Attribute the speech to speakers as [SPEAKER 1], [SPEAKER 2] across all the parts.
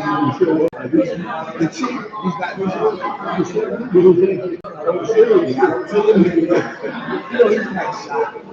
[SPEAKER 1] The chief, he's not little thing. I'm serious. I'm telling you. He's not shy.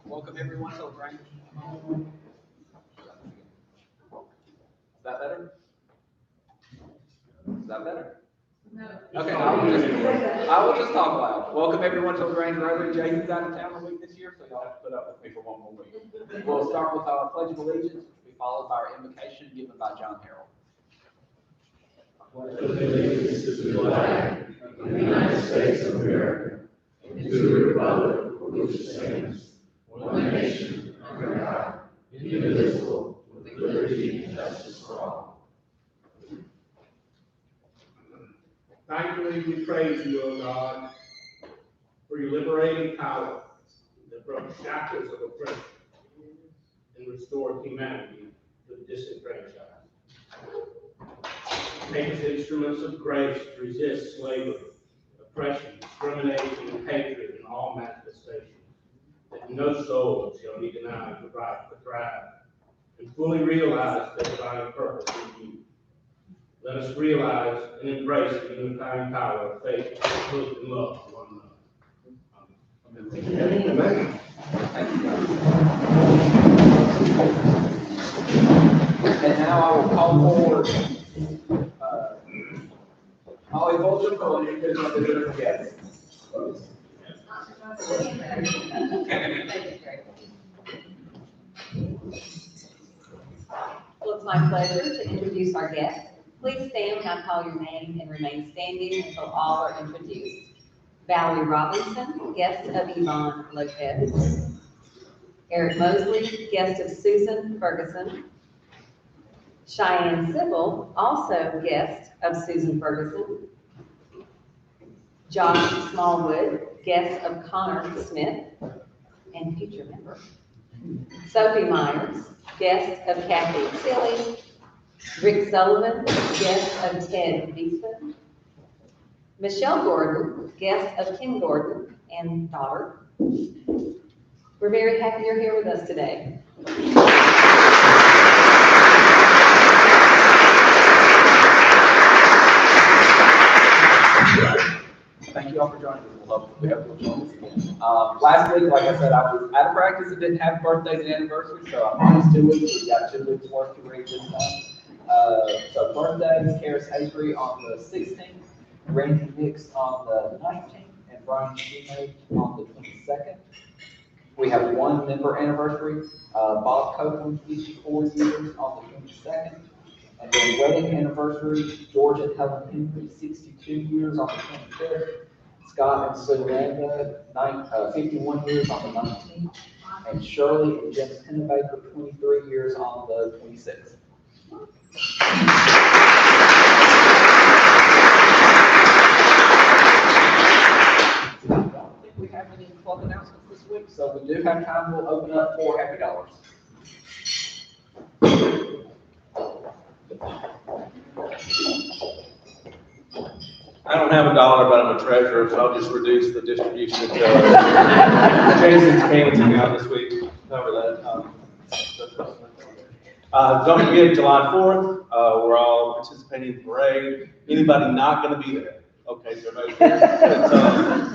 [SPEAKER 2] Welcome everyone to Lagrange. Is that better? Is that better? No. Okay, I will just talk loud. Welcome everyone to Lagrange Rotary. Jason's out of town a week this year, so y'all have to put up with me for one more week. We'll start with our Pledge of Allegiance, which will be followed by our invocation given by John Harrell.
[SPEAKER 3] Pledge of allegiance to the flag of the United States of America and to the republic for which it stands, one nation, under God, indivisible, with liberty and justice for all.
[SPEAKER 4] Thankfully, we praise you, O God, for your liberating power that broke shackles of oppression and restored humanity to the disenfranchised. Make us instruments of grace to resist slavery, oppression, discrimination, and hatred in all manifestations, that no soul shall be denied the right to thrive, and fully realize their divine purpose in you. Let us realize and embrace the unifying power of faith, truth, and love for one another. Amen.
[SPEAKER 2] And now I will call forward Holly Bolton to introduce our visitor guests.
[SPEAKER 5] Well, it's my pleasure to introduce our guests. Please stand when I call your name and remain standing until all are introduced. Valerie Robinson, guest of Yvonne Lopez. Eric Mosley, guest of Susan Ferguson. Cheyenne Sybil, also guest of Susan Ferguson. Josh Smallwood, guest of Connor Smith and future member. Sophie Myers, guest of Kathy Silly. Rick Sullivan, guest of Ted Beesman. Michelle Gordon, guest of Kim Gordon and daughter. We're very happy you're here with us today.
[SPEAKER 2] Thank you all for joining us. We hope you'll join us again. Last week, like I said, I was out of practice and didn't have birthdays and anniversaries, so I promised 2 weeks. We got 2 weeks worth to read this time. So birthdays, Karis Avery on the 16th, Randy Nix on the 19th, and Brian Schumate on the 22nd. We have 1 member anniversary, Bob Copeland, 54 years on the 22nd. And then wedding anniversary, George and Helen Henry, 62 years on the 25th. Scott and Sue Landa, 51 years on the 19th. And Shirley and James Pennebaker, 23 years on the 26th. I don't think we have any club announcements this week, so we do have time. We'll open up for Happy Dollars.
[SPEAKER 6] I don't have a dollar, but I'm a treasurer, so I'll just reduce the distribution until Jason's payments account this week. Cover that. Don't forget July 4th, we're all participating in the parade. Anybody not gonna be there? Okay, so everybody's there. So,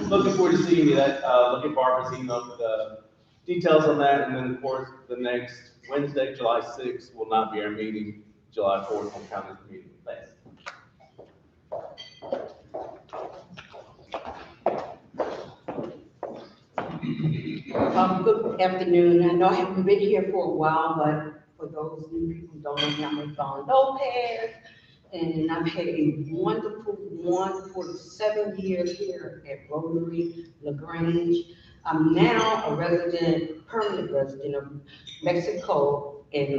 [SPEAKER 6] looking forward to seeing you. Look at Barbara's email for the details on that. And then, of course, the next Wednesday, July 6th, will not be our meeting. July 4th will count as the meeting. Thanks.
[SPEAKER 7] Good afternoon. I know I haven't been here for a while, but for those new people who don't know me, I'm Yvonne Lopez. And I've had a wonderful 7 years here at Rotary LaGrange. I'm now a permanent resident of Mexico in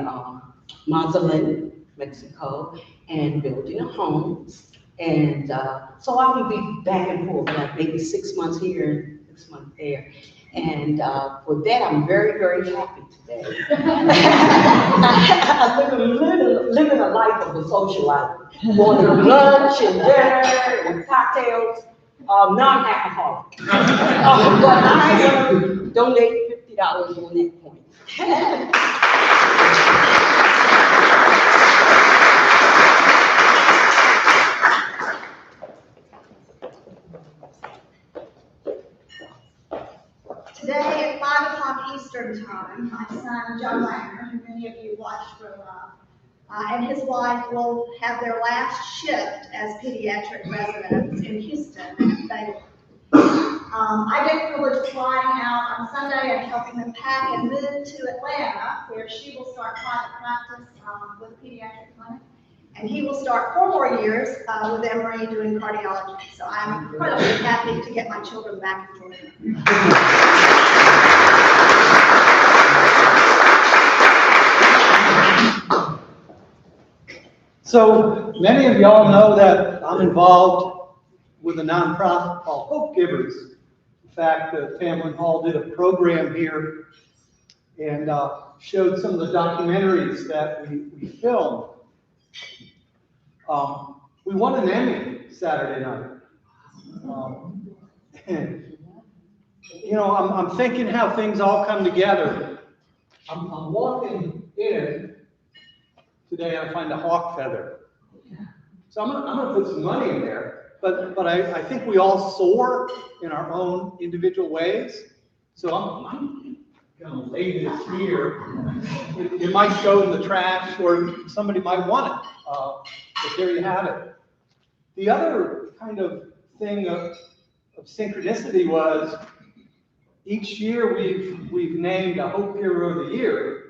[SPEAKER 7] Mazatlan, Mexico, and building a home. And so I will be back and forth, like maybe 6 months here, 6 months there. And for that, I'm very, very happy today. I'm living a life of a social life. Going to lunch and dinner and cocktails, non-alcoholic. But I am going to donate $50 on that point.
[SPEAKER 8] Today at 5 o'clock Eastern Time, my son, John Wagner, who many of you watched grow up, and his wife will have their last shift as pediatric residents in Houston. I get the privilege of flying out on Sunday and helping them pack and move to Atlanta, where she will start private practice with a pediatric clinic. And he will start 4 more years with Emory doing cardiology. So I'm incredibly happy to get my children back in Georgia.
[SPEAKER 1] So many of y'all know that I'm involved with a nonprofit called Hope Givers. In fact, Tamlin Hall did a program here and showed some of the documentaries that we filmed. We won an Emmy Saturday night. And, you know, I'm thinking how things all come together. I'm walking in today and I find a hawk feather. So I'm gonna put some money in there, but I think we all soar in our own individual ways. So I'm gonna lay this here. It might go in the trash or somebody might want it. But there you have it. The other kind of thing of synchronicity was each year we've named a Hope Hero of the Year.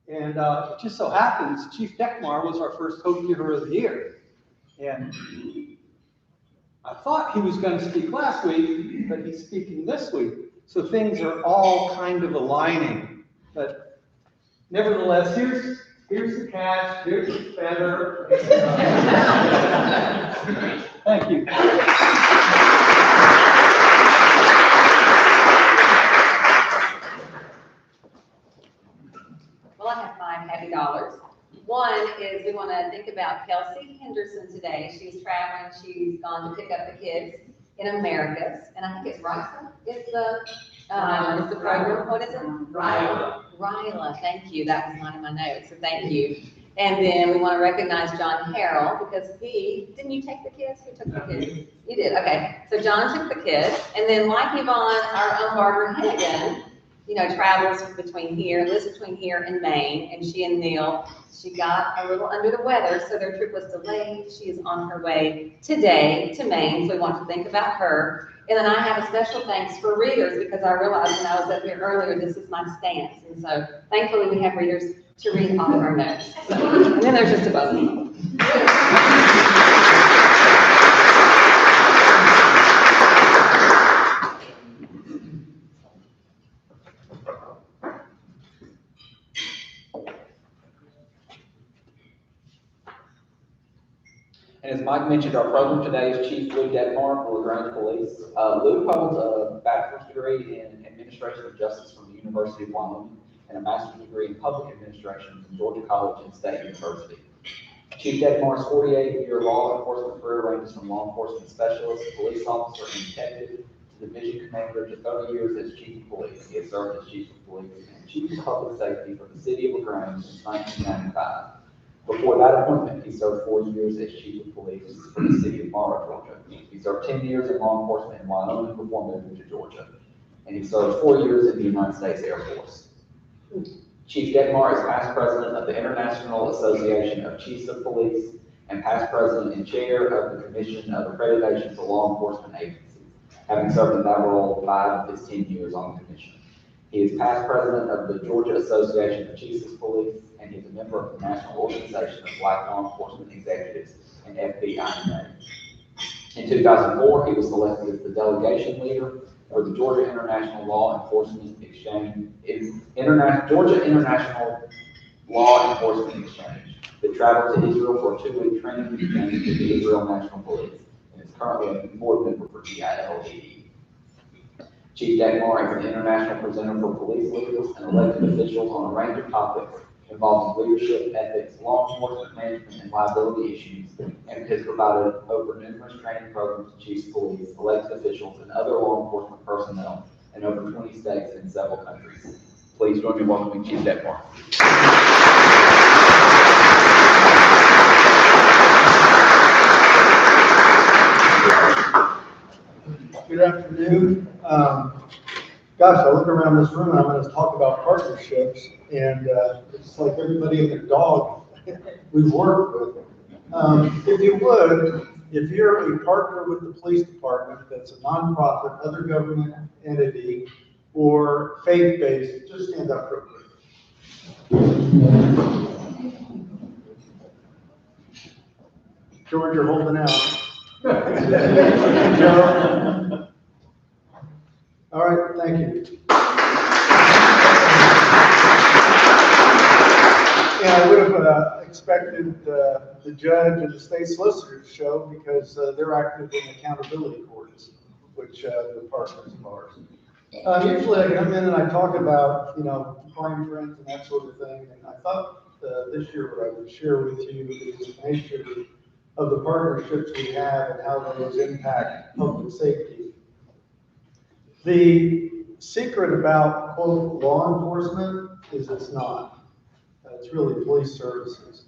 [SPEAKER 1] And it just so happens Chief Dekmar was our first Hope Hero of the Year. And I thought he was going to speak last week, but he's speaking this week. So things are all kind of aligning. But nevertheless, here's the cash, here's the feather. Thank you.
[SPEAKER 5] Well, I have $5 happy. One is we want to think about Kelsey Henderson today. She's traveling. She's gone to pick up the kids in Americas. And I think it's Ryla. It's the program. What is it? Ryla. Thank you. That was not in my notes, so thank you. And then we want to recognize John Harrell because didn't you take the kids? Who took the kids? You did. Okay. So John took the kids. And then like Yvonne, our own Barbara Hennigan, travels between here, lives between here and Maine, and she and Neil, she got a little under the weather, so their trip was delayed. She is on her way today to Maine, so we want to think about her. And then I have a special thanks for readers because I realized when I was up here earlier, this is my stance. And so thankfully we have readers to read all of our notes. And then there's just a bonus.
[SPEAKER 2] And as Mike mentioned, our program today is Chief Lou Dekmar from LaGrange Police. Lou holds a bachelor's degree in administration of justice from the University of Wyoming and a master's degree in public administration from Georgia College and State University. Chief Dekmar's 48-year law enforcement career ranges from law enforcement specialist, police officer, and detective division commander to 30 years as chief of police. He has served as chief of police and chief of public safety for the city of LaGrange since 1995. Before that appointment, he served 4 years as chief of police for the city of Mara, Georgia. He served 10 years in law enforcement in Wyoming before moving to Georgia. And he served 4 years in the United States Air Force. Chief Detmar is past president of the International Association of Chiefs of Police and past president and chair of the Commission of Accreditation for Law Enforcement Agencies, having served in that role 5 of his 10 years on the commission. He is past president of the Georgia Association of Chiefs of Police, and he is a member of the National Organization of Black Law Enforcement Executives and FBINA. In 2004, he was selected as the delegation leader for the Georgia International Law Enforcement Exchange, Georgia International Law Enforcement Exchange, that traveled to Israel for a 2-week training exchange with the Israel National Police, and is currently a board member for GILAE. Chief Detmar is an international presenter for police leaders and elected officials on a range of topics involving leadership, ethics, law enforcement management, and liability issues, and has provided over numerous training programs to chiefs of police, elected officials, and other law enforcement personnel in over 20 states and several countries. Please join me in welcoming Chief Detmar.
[SPEAKER 1] Good afternoon. Gosh, I look around this room and I'm going to talk about partnerships, and it's like everybody and their dog we've worked with. If you would, if you're a partner with the police department that's a nonprofit, other government entity, or faith-based, just stand up real quick. George, you're holding out. Joe? All right, thank you. Yeah, I would have expected the judge and the state solicitor to show, because they're active in accountability courts, which are partners of ours. Usually I come in and I talk about, crime trends and that sort of thing, and I thought this year what I would share with you is the nature of the partnerships we have and how those impact public safety. The secret about, quote, law enforcement is it's not. It's really police services.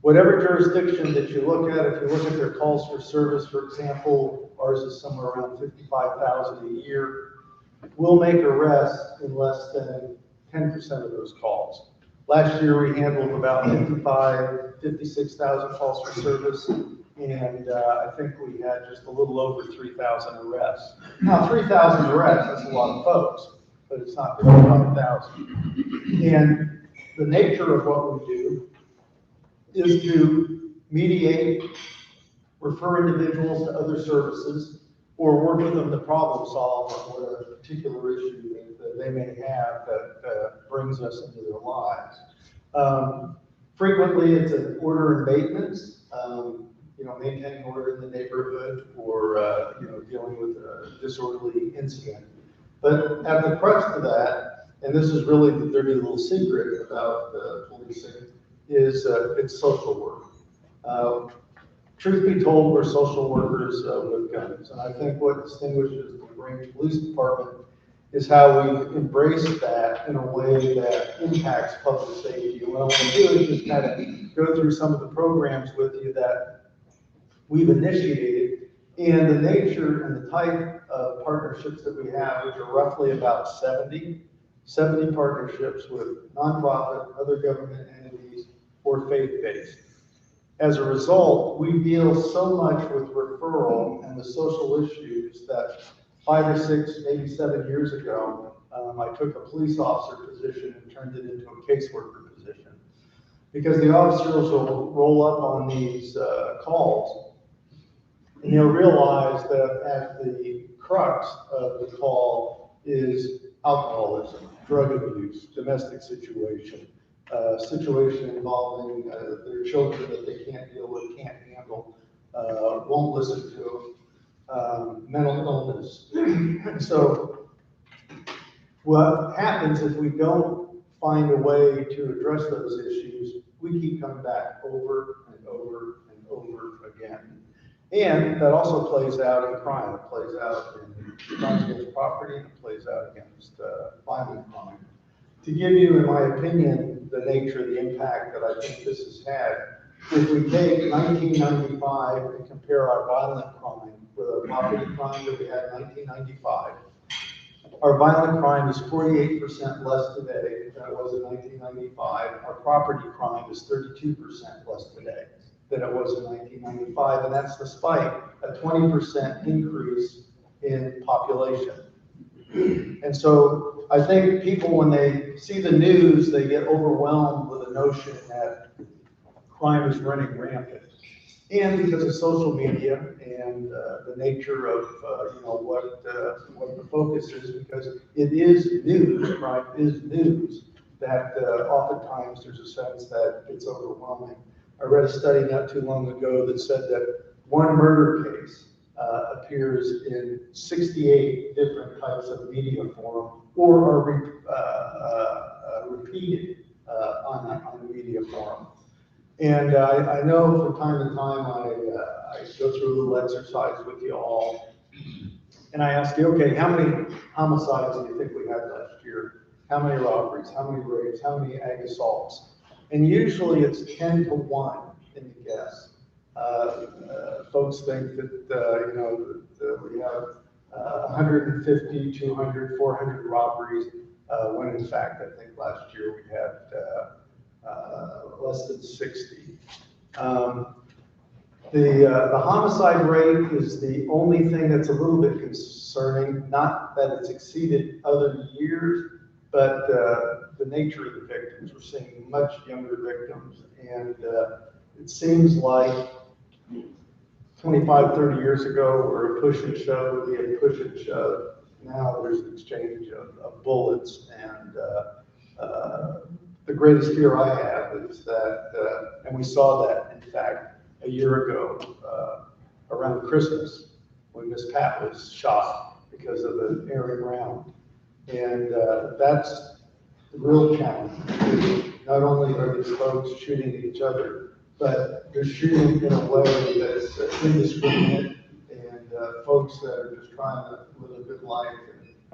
[SPEAKER 1] Whatever jurisdiction that you look at, if you look at their calls for service, for example, ours is somewhere around 55,000 a year. We'll make arrests in less than 10% of those calls. Last year, we handled about 56,000 calls for service, and I think we had just a little over 3,000 arrests. Now, 3,000 arrests, that's a lot of folks, but it's not 55,000. And the nature of what we do is to mediate, refer individuals to other services, or work with them to problem solve on what a particular issue that they may have that brings us into their lives. Frequently, it's an order and maintenance, maintaining order in the neighborhood, or dealing with a disorderly incident. But at the crux of that, and this is really the dirty little secret about policing, is it's social work. Truth be told, we're social workers with guns, and I think what distinguishes the LaGrange Police Department is how we embrace that in a way that impacts public safety. And what I want to do is just kind of go through some of the programs with you that we've initiated, and the nature and the type of partnerships that we have, which are roughly about 70 partnerships with nonprofit, other government entities, or faith-based. As a result, we deal so much with referral and the social issues that 5 or 6, maybe 7 years ago, I took a police officer position and turned it into a caseworker position. Because the officers will roll up on these calls, and they'll realize that at the crux of the call is alcoholism, drug abuse, domestic situation involving their children that they can't deal with, can't handle, won't listen to, mental illness. So what happens if we don't find a way to address those issues, we keep coming back over and over and over again. And that also plays out in crime. It plays out in crimes against property, and it plays out against violent crime. To give you, in my opinion, the nature of the impact that I think this has had, if we take 1995 and compare our violent crime with our property crime that we had in 1995, our violent crime is 48% less today than it was in 1995. Our property crime is 32% less today than it was in 1995, and that's despite a 20% increase in population. And so I think people, when they see the news, they get overwhelmed with the notion that crime is running rampant. And because of social media and the nature of what the focus is, because it is news, crime is news, that oftentimes there's a sense that it's overwhelming. I read a study not too long ago that said that one murder case appears in 68 different types of media form or are repeated on a media forum. And I know from time to time I go through a little exercise with you all, and I ask you, okay, how many homicides do you think we had last year? How many robberies? How many rapes? How many ag assaults? And usually it's 10 to 1 in the guess. Folks think that we have 150, 200, 400 robberies, when in fact I think last year we had less than 60. The homicide rate is the only thing that's a little bit concerning, not that it's exceeded other years, but the nature of the victims. We're seeing much younger victims, and it seems like 25, 30 years ago, where a push and shove would be a push and shove. Now there's an exchange of bullets, and the greatest fear I have is that, and we saw that, in fact, a year ago around Christmas, when Miss Pat was shot because of an airing round. And that's the real challenge. Not only are these folks shooting at each other, but they're shooting in a way that's indiscriminate, and folks that are just trying to live a good life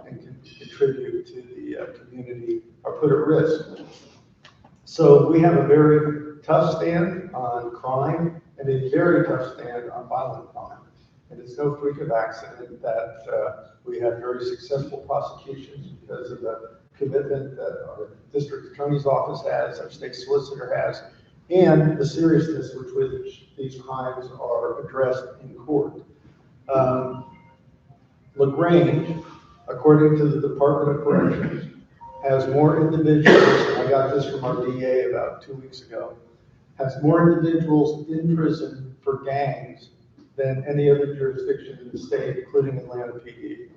[SPEAKER 1] and contribute to the community are put at risk. So we have a very tough stand on crime and a very tough stand on violent crime. And it's no freak of accident that we have very successful prosecutions because of the commitment that our district attorney's office has, our state solicitor has, and the seriousness with which these crimes are addressed in court. LaGrange, according to the Department of Corrections, has more individuals, I got this from our DA about 2 weeks ago, has more individuals in prison for gangs than any other jurisdiction in the state, including Atlanta PD.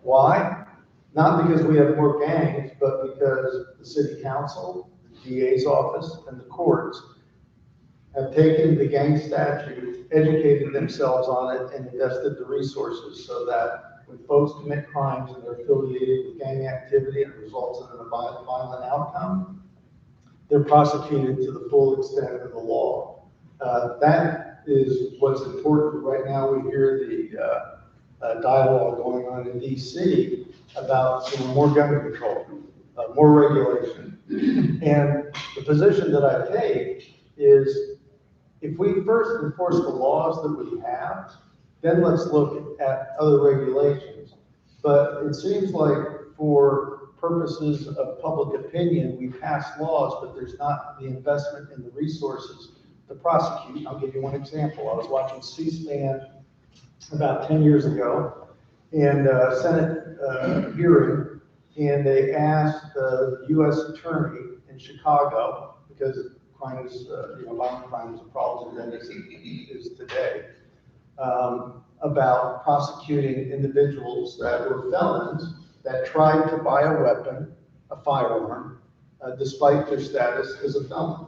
[SPEAKER 1] Why? Not because we have more gangs, but because the city council, the DA's office, and the courts have taken the gang statute, educated themselves on it, and invested the resources so that when folks commit crimes and they're affiliated with gang activity and it results in a violent outcome, they're prosecuted to the full extent of the law. That is what's important. Right now we hear the dialogue going on in DC about more gun control, more regulation. And the position that I take is, if we first enforce the laws that we have, then let's look at other regulations. But it seems like for purposes of public opinion, we pass laws, but there's not the investment in the resources to prosecute. I'll give you one example. I was watching C-SPAN about 10 years ago, and Senate hearing, and they asked the U.S. attorney in Chicago, because crime is, violent crime is a problem that is today, about prosecuting individuals that were felons that tried to buy a weapon, a firearm, despite their status as a felon.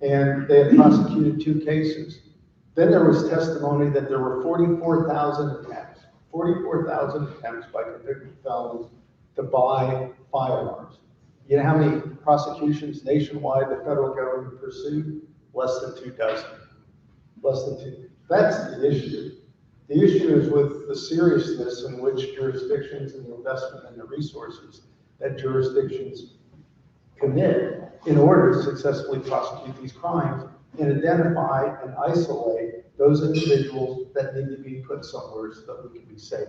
[SPEAKER 1] And they had prosecuted 2 cases. Then there was testimony that there were 44,000 attempts by convicted felons to buy firearms. You know how many prosecutions nationwide the federal government pursued? Less than 2 dozen. Less than 2. That's the issue. The issue is with the seriousness in which jurisdictions and the investment and the resources that jurisdictions commit in order to successfully prosecute these crimes and identify and isolate those individuals that need to be put somewhere so that we can be safe.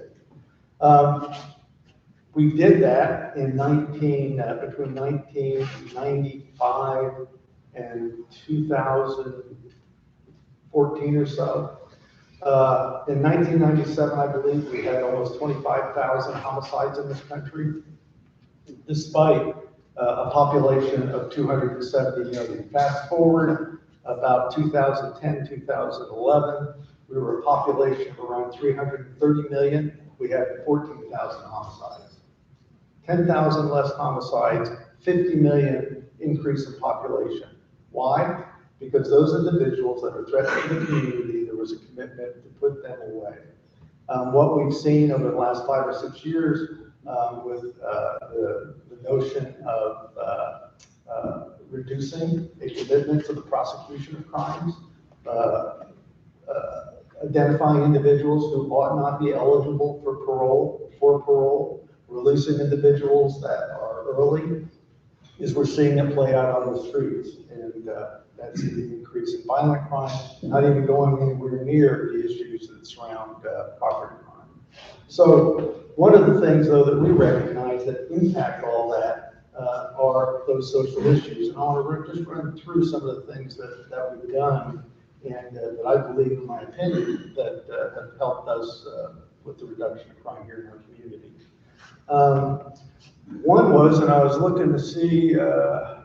[SPEAKER 1] We did that in between 1995 and 2014 or so. In 1997, I believe, we had almost 25,000 homicides in this country, despite a population of 270 million. Fast forward about 2010, 2011, we were a population of around 330 million. We had 14,000 homicides. 10,000 less homicides, 50 million increase in population. Why? Because those individuals that are threatening the community, there was a commitment to put them away. What we've seen over the last 5 or 6 years with the notion of reducing a commitment to the prosecution of crimes, identifying individuals who ought not be eligible for parole, releasing individuals that are early, is we're seeing it play out on the streets. And that's the increase in violent crime, not even going anywhere near the issues that surround property crime. So one of the things, though, that we recognize that impact all that are those social issues. And I want to just run through some of the things that we've done and that I believe, in my opinion, that have helped us with the reduction of crime here in our community. One was, and I was looking to see if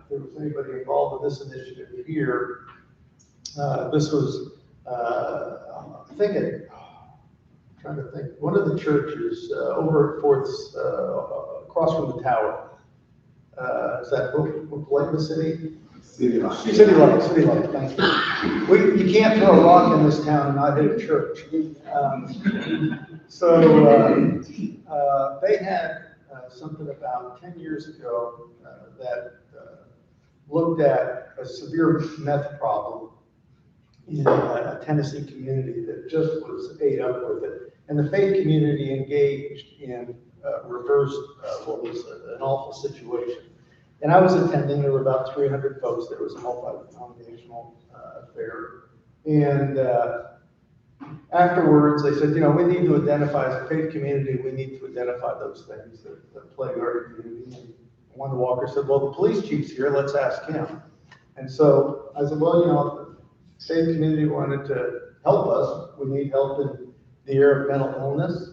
[SPEAKER 1] there was anybody involved in this initiative here. This was, I'm trying to think, one of the churches over at Fourth, across from the tower. Is that Oklahoma City? City Light, thank you. You can't throw a rock in this town and not hit a church. They had something about 10 years ago that looked at a severe meth problem in a Tennessee community that just was ate up with it. And the faith community engaged in reversed what was an awful situation. And I was attending, there were about 300 folks, there was a multi-denominational affair. And afterwards, they said, we need to identify, as a faith community, we need to identify those things that plague our community. And one walker said, well, the police chief's here, let's ask him. And so I said, well, the faith community wanted to help us. We need help in the area of mental illness,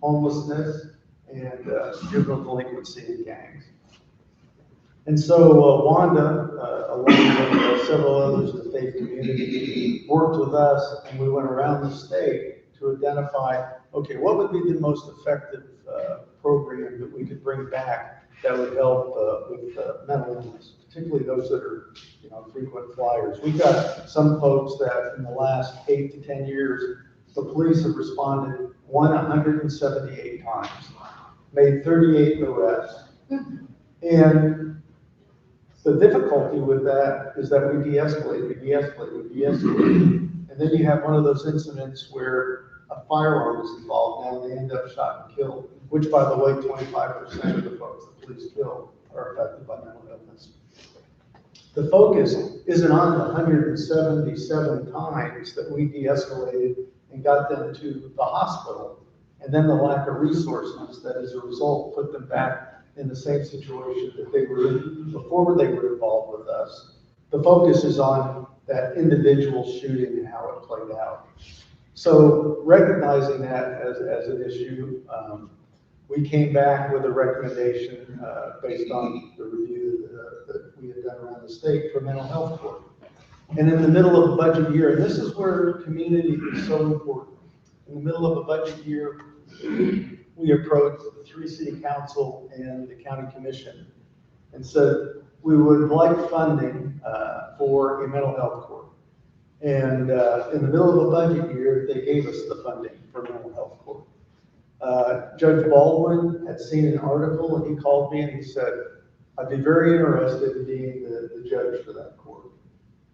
[SPEAKER 1] homelessness, and juvenile delinquency and gangs. And so Wanda, along with several others in the faith community, worked with us, and we went around the state to identify, okay, what would be the most effective program that we could bring back that would help with mental illness, particularly those that are, frequent flyers. We've got some folks that in the last 8 to 10 years, the police have responded 178 times, made 38 arrests, and the difficulty with that is that we de-escalate, and then you have one of those incidents where a firearm is involved, now they end up shot and killed, which, by the way, 25% of the folks the police kill are affected by mental illness. The focus isn't on the 177 times that we de-escalated and got them to the hospital, and then the lack of resources that, as a result, put them back in the same situation that they were in before they were involved with us. The focus is on that individual shooting and how it played out. So recognizing that as an issue, we came back with a recommendation based on the review that we had done around the state for mental health court. And in the middle of a budget year, and this is where community is so important, in the middle of a budget year, we approached the 3 city council and the county commission and said, we would like funding for a mental health court. And in the middle of a budget year, they gave us the funding for mental health court. Judge Baldwin had seen an article and he called me and he said, I'd be very interested in being the judge for that court.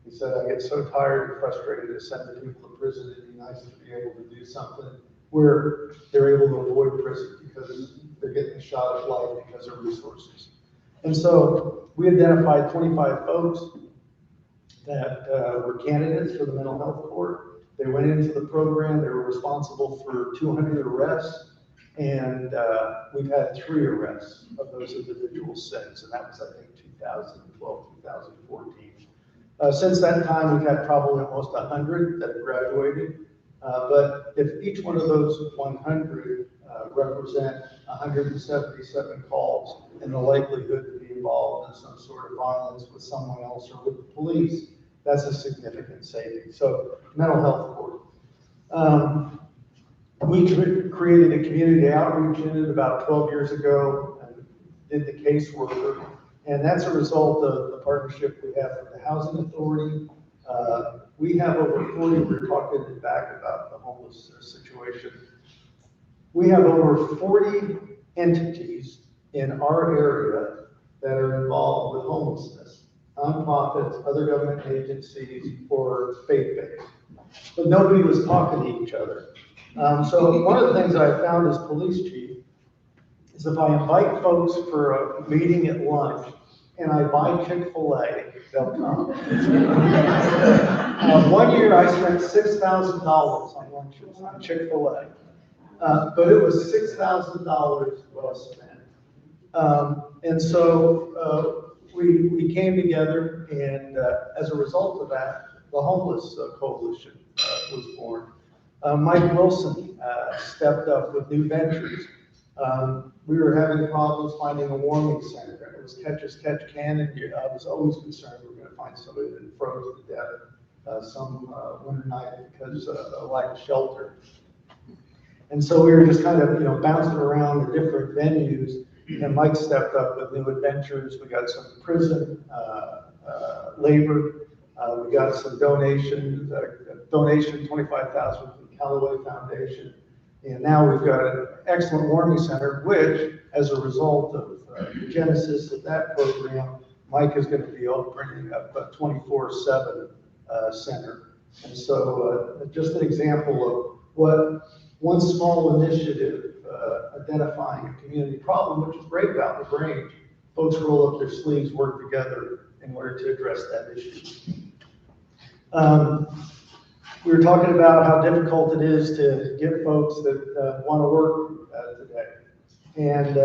[SPEAKER 1] He said, I get so tired and frustrated to send the people to prison. It'd be nice to be able to do something where they're able to avoid prison because they're getting a shot at life because of resources. And so we identified 25 folks that were candidates for the mental health court. They went into the program. They were responsible for 200 arrests. And we've had 3 arrests of those individuals since, and that was, I think, 2012, 2014. Since that time, we've had probably almost 100 that have graduated. But if each one of those 100 represent 177 calls and the likelihood to be involved in some sort of violence with someone else or with the police, that's a significant saving. So mental health court. We created a community outreach unit about 12 years ago and did the caseworker. And that's a result of the partnership we have with the Housing Authority. We have over 40, we're talking back about the homeless situation. We have over 40 entities in our area that are involved with homelessness, nonprofits, other government agencies, or faith-based. But nobody was talking to each other. So one of the things I found as police chief is if I invite folks for a meeting at lunch and I buy Chick-fil-A, they'll come. One year I spent $6,000 on lunches on Chick-fil-A, but it was $6,000 well spent. And so we came together, and as a result of that, the Homeless Coalition was born. Mike Wilson stepped up with new ventures. We were having problems finding a warming center. It was catch as catch can, and I was always concerned we were going to find somebody that froze to death some winter night because of lack of shelter. And so we were just kind of, bouncing around the different venues, and Mike stepped up with new adventures. We got some prison labor. We got some donation, $25,000 from the Callaway Foundation. And now we've got an excellent warming center, which, as a result of the genesis of that program, Mike is going to be opening up a 24/7 center. And so just an example of what one small initiative identifying a community problem, which is great about the Grange. Folks roll up their sleeves, work together in order to address that issue. We were talking about how difficult it is to get folks that want to work today. And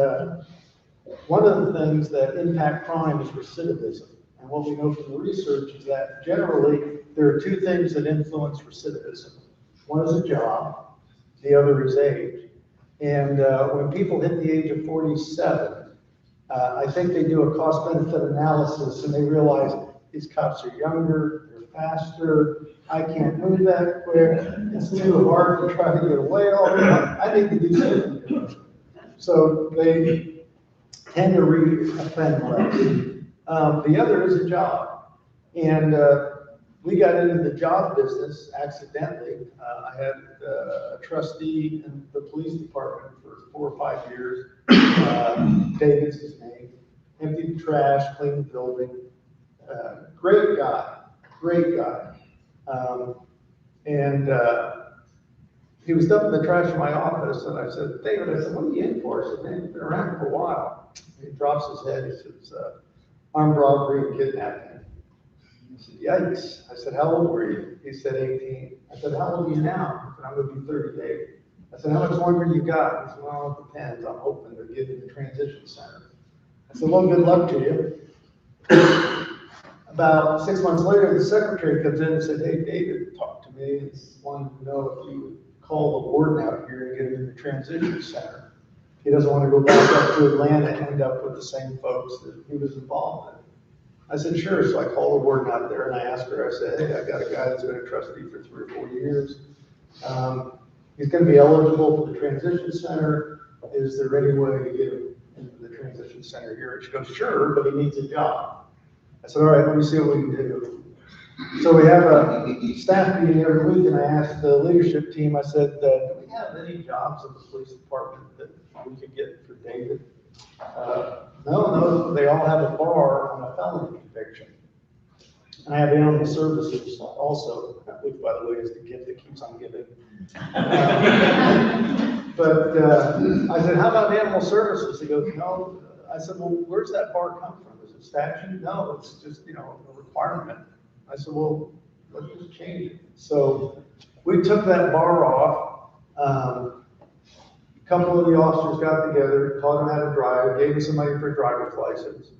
[SPEAKER 1] one of the things that impact crime is recidivism. And what we know from the research is that generally there are 2 things that influence recidivism. One is a job, the other is age. And when people hit the age of 47, I think they do a cost-benefit analysis and they realize these cops are younger, they're faster, I can't move that quick, it's too hard to try to get away all the time, I need to do something different. So they tend to re-offend less. The other is a job. And we got into the job business accidentally. I had a trustee in the police department for 4 or 5 years. David's his name. Emptied the trash, cleaned the building. Great guy. He was dumping the trash in my office, and I said, David, what are you in for? I said, man, you've been around for a while. He drops his head, he says, armed robbery and kidnapping. I said, yikes. I said, how old were you? He said, 18. I said, how old are you now? He said, I'm going to be 38. I said, how much longer do you got? He said, well, it depends. I'm hoping to get in the transition center. I said, well, good luck to you. About 6 months later, the secretary comes in and said, hey, David talked to me and wanted to know if you would call the warden out here and get him in the transition center. He doesn't want to go back up to Atlanta and end up with the same folks that he was involved in. I said, sure. So I called the warden out there and I asked her, I said, hey, I got a guy that's been a trustee for 3 or 4 years. He's going to be eligible for the transition center. Is there any way to get him into the transition center here? And she goes, sure, but he needs a job. I said, all right, let me see what we can do. So we have a staff meeting every week, and I asked the leadership team, I said, do we have any jobs in the police department that we could get for David? No, they all have a bar on a felony conviction. And I have animal services also, which by the way is the gift that keeps on giving. But I said, how about animal services? He goes, no. I said, well, where's that bar come from? Is it statute? No, it's just, a requirement. I said, well, let's just change it. So we took that bar off. A couple of the officers got together, taught them how to drive, gave them some money for a driver's license.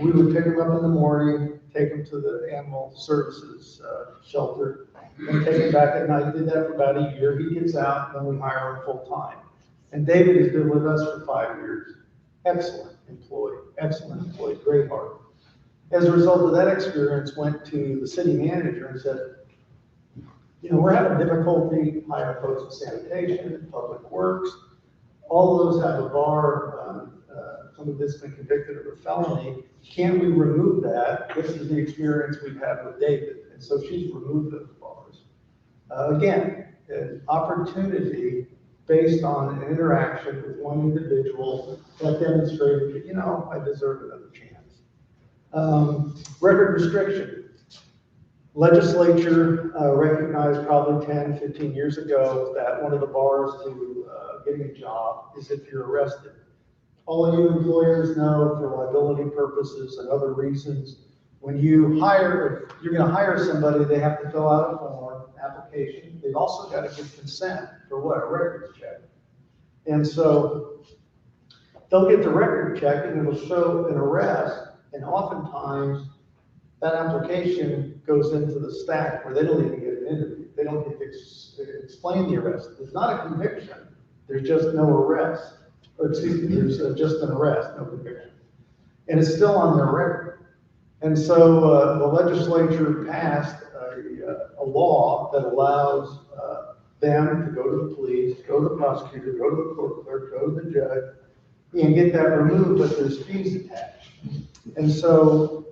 [SPEAKER 1] We would pick them up in the morning, take them to the animal services shelter, and take him back at night. Did that for about a year. He gets out, and then we hire him full time. And David has been with us for 5 years. Excellent employee, great heart. As a result of that experience, went to the city manager and said, we're having difficulty hiring folks in sanitation, public works. All of those have a bar. Somebody that's been convicted of a felony. Can't we remove that? This is the experience we've had with David. And so she's removed those bars. Again, an opportunity based on an interaction with one individual that demonstrated that, I deserve another chance. Record restriction. Legislature recognized probably 10, 15 years ago that one of the bars to getting a job is if you're arrested. All of you employers know for liability purposes and other reasons, when you're going to hire somebody, they have to fill out a form, application. They've also got to give consent for what? A records check. And so they'll get the record check and it'll show an arrest. And oftentimes that application goes into the stack where they don't even get an interview. They don't get to explain the arrest. There's not a conviction. There's just no arrest. Or excuse me, there's just an arrest, no conviction. And it's still on their record. And so the legislature passed a law that allows them to go to the police, go to the prosecutor, go to the court clerk, go to the judge, and get that removed, but there's fees attached. And so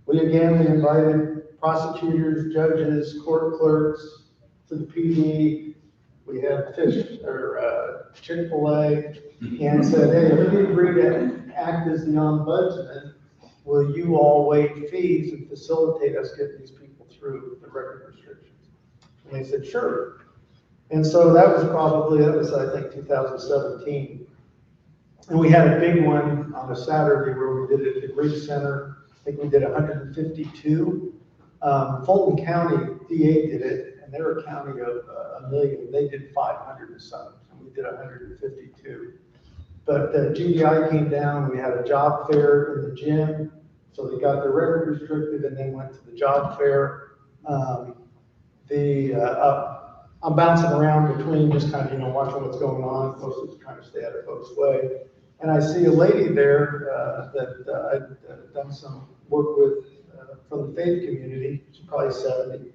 [SPEAKER 1] we invited prosecutors, judges, court clerks to the PD. We had Chick-fil-A and said, hey, if we agree to act as the ombudsman, will you all waive fees and facilitate us getting these people through the record restrictions? And they said, sure. And so that was I think 2017. And we had a big one on a Saturday where we did it at the Greek Center. I think we did 152. Fulton County DA did it, and they're a county of 1 million. They did 500 and some, and we did 152. But GDI came down, we had a job fair in the gym, so they got their record restricted and then went to the job fair. I'm bouncing around between just kind of, watching what's going on, mostly trying to stay out of folks' way. And I see a lady there that I've done some work with from the faith community. She's probably 70.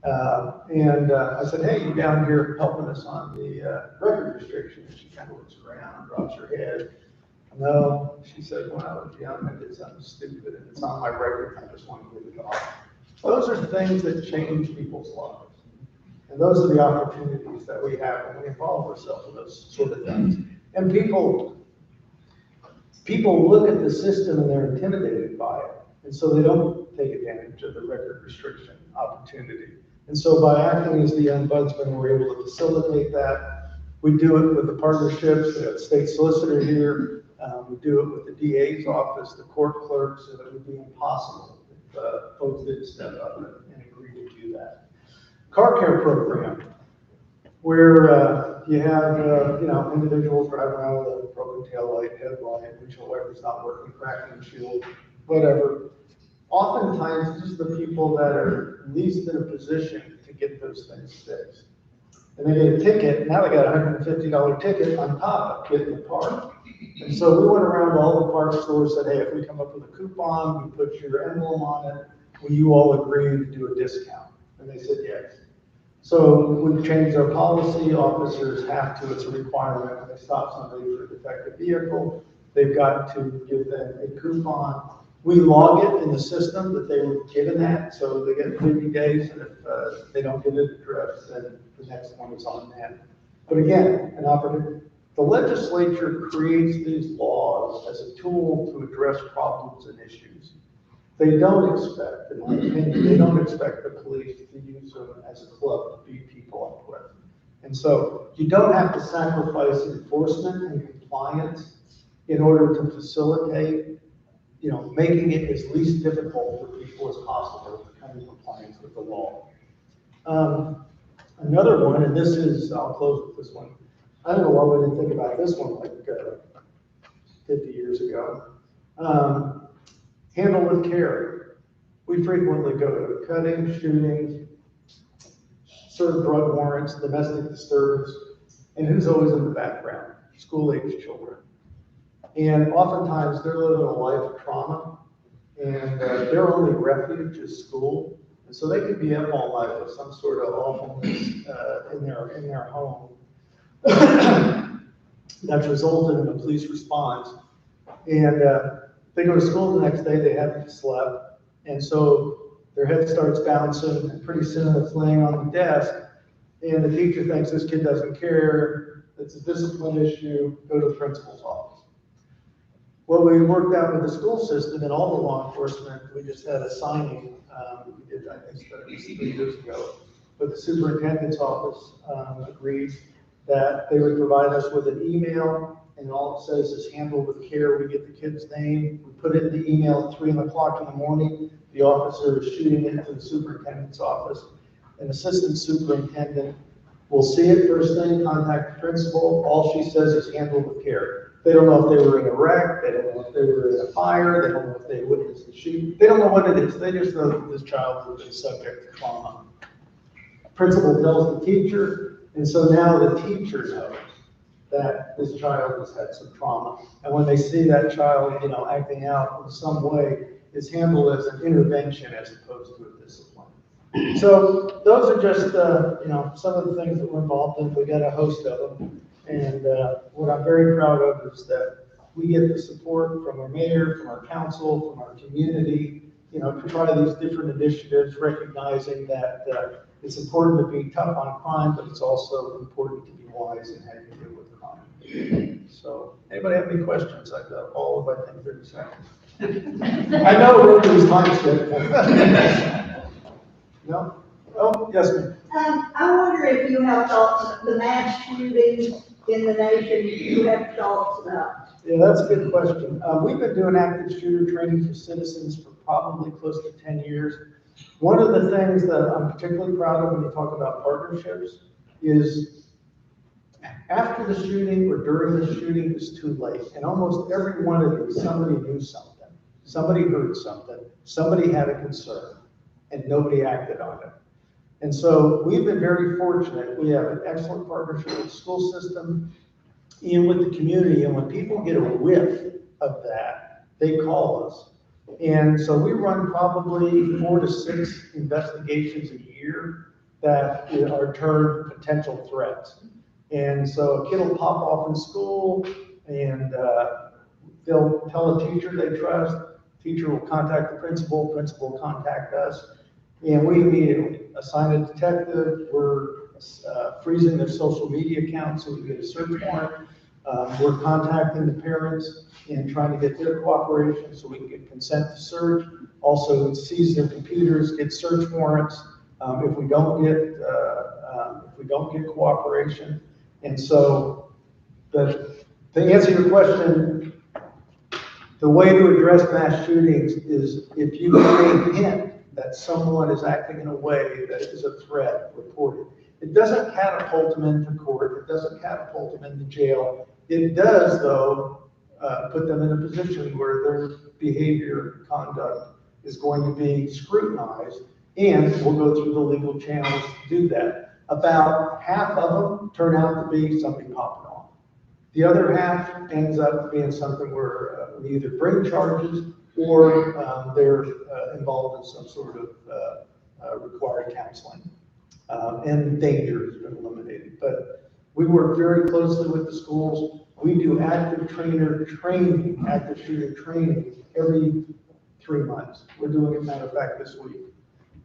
[SPEAKER 1] And I said, hey, you down here helping us on the record restriction? And she kind of looks around, drops her head. No, she said, when I was young, I did something stupid, and it's on my record, I just want to give it off. Those are things that change people's lives. And those are the opportunities that we have when we involve ourselves in those sort of things. And people look at the system and they're intimidated by it. And so they don't take advantage of the record restriction opportunity. And so by acting as the ombudsman, we're able to facilitate that. We do it with the partnerships, the state solicitor here. We do it with the DA's office, the court clerks, and it would be impossible if folks didn't step up and agree to do that. Car care program, where you have individuals driving around with a broken taillight, headlight, windshield wiper's not working, cracked windshield, whatever. Oftentimes, just the people that are least in a position to get those things fixed. And they get a ticket, now they got a $150 ticket on top of getting the part. And so we went around to all the parts stores, said, hey, if we come up with a coupon, we put your emblem on it, will you all agree to do a discount? And they said yes. So we've changed our policy. Officers have to, it's a requirement when they stop somebody for a defective vehicle, they've got to give them a coupon. We log it in the system that they were given that, so they get 50 days, and if they don't get it addressed, then the next one is on them. But again, an opportunity. The legislature creates these laws as a tool to address problems and issues. they don't expect, in my opinion, they don't expect the police to use them as a club to beat people up with. And so you don't have to sacrifice enforcement and compliance in order to facilitate, making it as least difficult for people as possible to come in compliance with the law. Another one, and this is, I'll close with this one. I don't know why we didn't think about this one like 50 years ago. Handle with care. We frequently go to cutting, shootings, serve drug warrants, domestic disturbance, and who's always in the background? School-age children. And oftentimes they're living a life of trauma, and their only refuge is school. And so they could be up all night with some sort of awfulness in their home that's resulted in a police response. And they go to school the next day, they haven't slept, and so their head starts bouncing, and pretty soon it's laying on the desk, and the teacher thinks this kid doesn't care, it's a discipline issue, go to the principal's office. Well, we worked out with the school system and all the law enforcement, we just had a signing, we did, I think, it was 3 years ago, but the superintendent's office agreed that they would provide us with an email, and all it says is handle with care. We get the kid's name, we put it in the email at 3 o'clock in the morning, the officer is shooting it to the superintendent's office. An assistant superintendent will see it first thing, contact the principal, all she says is handle with care. They don't know if they were in a wreck, they don't know if they were in a fire, they don't know if they witnessed the shooting, they don't know what it is, they just know that this child has been subject to trauma. Principal tells the teacher, and so now the teacher knows that this child has had some trauma. And when they see that child, acting out in some way, it's handled as an intervention as opposed to a discipline. So those are just, some of the things that we're involved in. We got a host of them. And what I'm very proud of is that we get the support from our mayor, from our council, from our community, to try these different initiatives, recognizing that it's important to be tough on crime, but it's also important to be wise in how you deal with crime. So, anybody have any questions? I've got all of, I think, 30 seconds. I know we're going to time skip. No? Oh, yes, ma'am.
[SPEAKER 8] I wonder if you have thoughts, the mass shootings in the nation, you have thoughts about?
[SPEAKER 1] Yeah, that's a good question. We've been doing active shooter training for citizens for probably close to 10 years. One of the things that I'm particularly proud of when you talk about partnerships is after the shooting or during the shooting is too late. And almost every one of these, somebody knew something, somebody heard something, somebody had a concern, and nobody acted on it. And so we've been very fortunate. We have an excellent partnership with the school system and with the community. And when people get a whiff of that, they call us. And so we run probably 4 to 6 investigations a year that are termed potential threats. And so a kid will pop off in school and they'll tell a teacher they trust. Teacher will contact the principal will contact us. And we immediately assign a detective. We're freezing their social media accounts so we get a search warrant. We're contacting the parents and trying to get their cooperation so we can get consent to search. Also seize their computers, get search warrants if we don't get cooperation. And so to answer your question, the way to address mass shootings is if you have a hint that someone is acting in a way that is a threat, report it. It doesn't catapult them into court. It doesn't catapult them into jail. It does, though, put them in a position where their behavior, conduct is going to be scrutinized, and we'll go through the legal channels to do that. About half of them turn out to be something popping off. The other half ends up being something where we either bring charges or they're involved in some sort of required counseling. And danger has been eliminated. But we work very closely with the schools. We do active shooter training every 3 months. We're doing it, matter of fact, this week.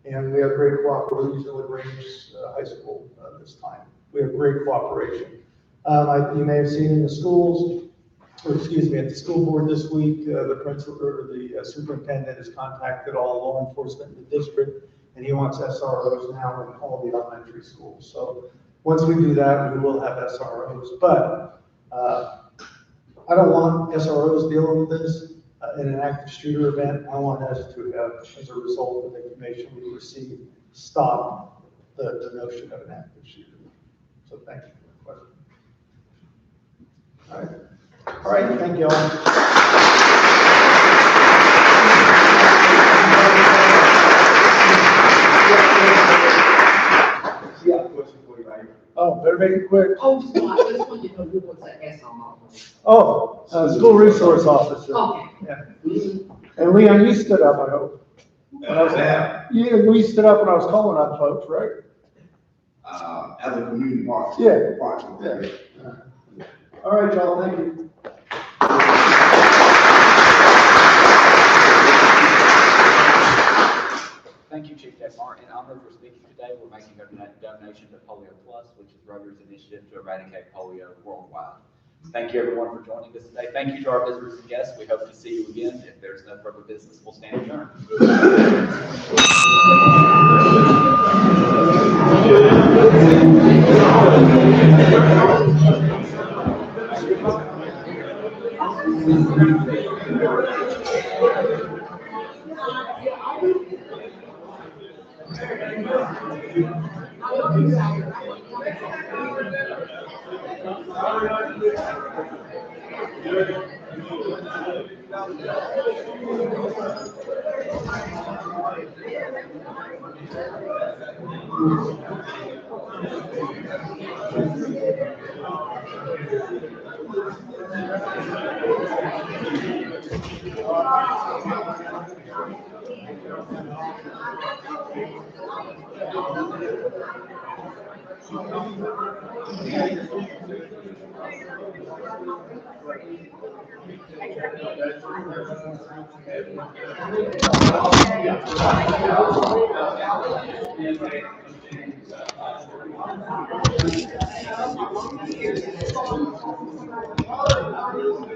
[SPEAKER 1] And we have great cooperation with LaGrange High School this time. We have great cooperation. You may have seen in the schools, or excuse me, at the school board this week, the principal, or the superintendent has contacted all law enforcement in the district, and he wants SROs now in all the elementary schools. So once we do that, we will have SROs, but I don't want SROs dealing with this in an active shooter event. I want us to have, as a result of the information we receive, stop the notion of an active shooter. So thank you for the question. All right, thank you all.
[SPEAKER 3] Yeah, question for you right here.
[SPEAKER 1] Oh, better make it quick.
[SPEAKER 7] Oh, just one, I just want you to know who was the SRO.
[SPEAKER 1] Oh, school resource officer.
[SPEAKER 7] Okay.
[SPEAKER 1] Yeah. And Leon, you stood up, I hope. When I was- you stood up when I was calling on folks, right?
[SPEAKER 3] As a community partner.
[SPEAKER 1] Yeah.
[SPEAKER 3] Partner.
[SPEAKER 1] Yeah. All right, y'all, thank you.
[SPEAKER 2] Thank you, Chief Detmar. In honor for speaking today, we're making a donation to Polio Plus, which is Rotar's initiative to eradicate polio worldwide. Thank you, everyone, for joining us today. Thank you to our visitors and guests. We hope to see you again. If there's no further business, we'll stand adjourned.